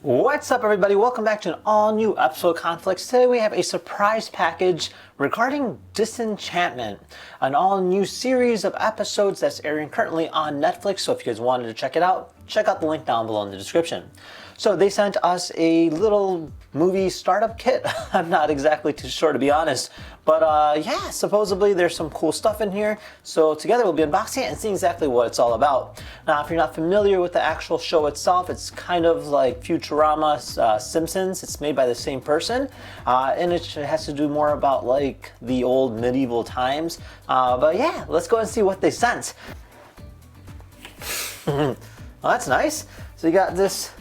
What's up, everybody? Welcome back to an all-new episode of Conflicts. Today we have a surprise package regarding Disenchantment, an all-new series of episodes that's airing currently on Netflix. So if you guys wanted to check it out, check out the link down below in the description. So they sent us a little movie startup kit. I'm not exactly too sure, to be honest. But yeah, supposedly there's some cool stuff in here. So together we'll be unboxing it and seeing exactly what it's all about. Now, if you're not familiar with the actual show itself, it's kind of like Futurama's Simpsons. It's made by the same person. And it has to do more about like the old medieval times. But yeah, let's go and see what they sent. Well, that's nice. So you got this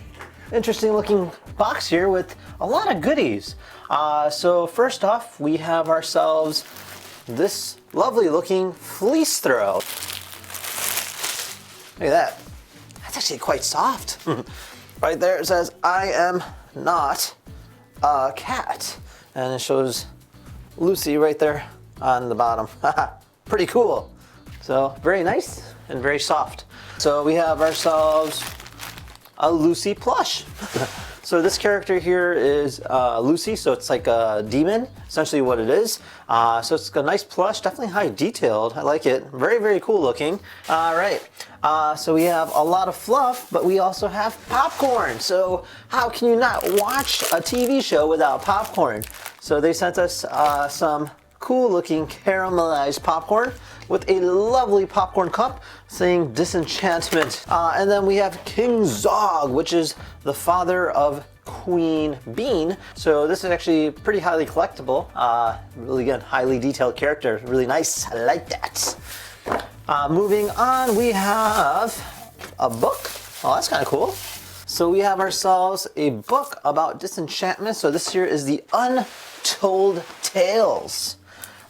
interesting looking box here with a lot of goodies. So first off, we have ourselves this lovely looking fleece throw. Look at that. That's actually quite soft. Right there it says, "I am not a cat." And it shows Lucy right there on the bottom. Pretty cool. So very nice and very soft. So we have ourselves a Lucy plush. So this character here is Lucy, so it's like a demon, essentially what it is. So it's a nice plush, definitely high detailed. I like it. Very, very cool looking. All right. So we have a lot of fluff, but we also have popcorn. So how can you not watch a TV show without popcorn? So they sent us some cool looking caramelized popcorn with a lovely popcorn cup saying Disenchantment. And then we have King Zog, which is the father of Queen Bean. So this is actually pretty highly collectible. Really good, highly detailed character. Really nice. I like that. Moving on, we have a book. Oh, that's kind of cool. So we have ourselves a book about Disenchantment. So this here is the Untold Tales.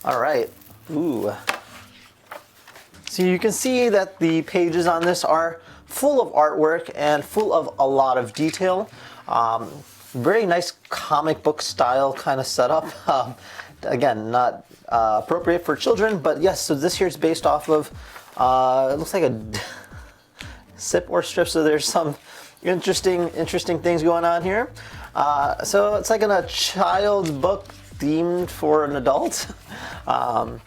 All right. Ooh. So you can see that the pages on this are full of artwork and full of a lot of detail. Very nice comic book style kind of setup. Again, not appropriate for children, but yes, so this here is based off of, it looks like a sip or strip, so there's some interesting things going on here. So it's like in a child's book themed for an adult. All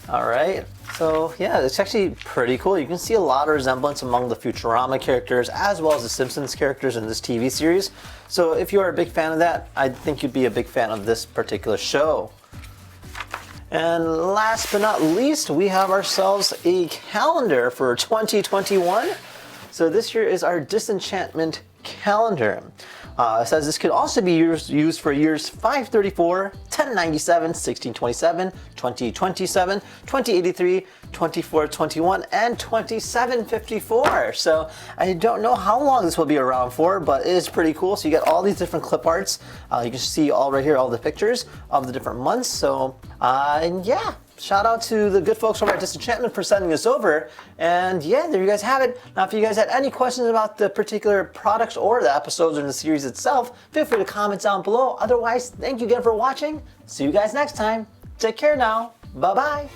right. So yeah, it's actually pretty cool. You can see a lot of resemblance among the Futurama characters as well as the Simpsons characters in this TV series. So if you are a big fan of that, I think you'd be a big fan of this particular show. And last but not least, we have ourselves a calendar for 2021. So this year is our Disenchantment calendar. It says this could also be used for years 534, 1097, 1627, 2027, 2083, 2421, and 2754. So I don't know how long this will be around for, but it is pretty cool. So you get all these different clip arts. You can see all right here, all the pictures of the different months. So and yeah. Shout out to the good folks over at Disenchantment for sending this over. And yeah, there you guys have it. Now, if you guys had any questions about the particular products or the episodes in the series itself, feel free to comment down below. Otherwise, thank you again for watching. See you guys next time. Take care now. Bye-bye.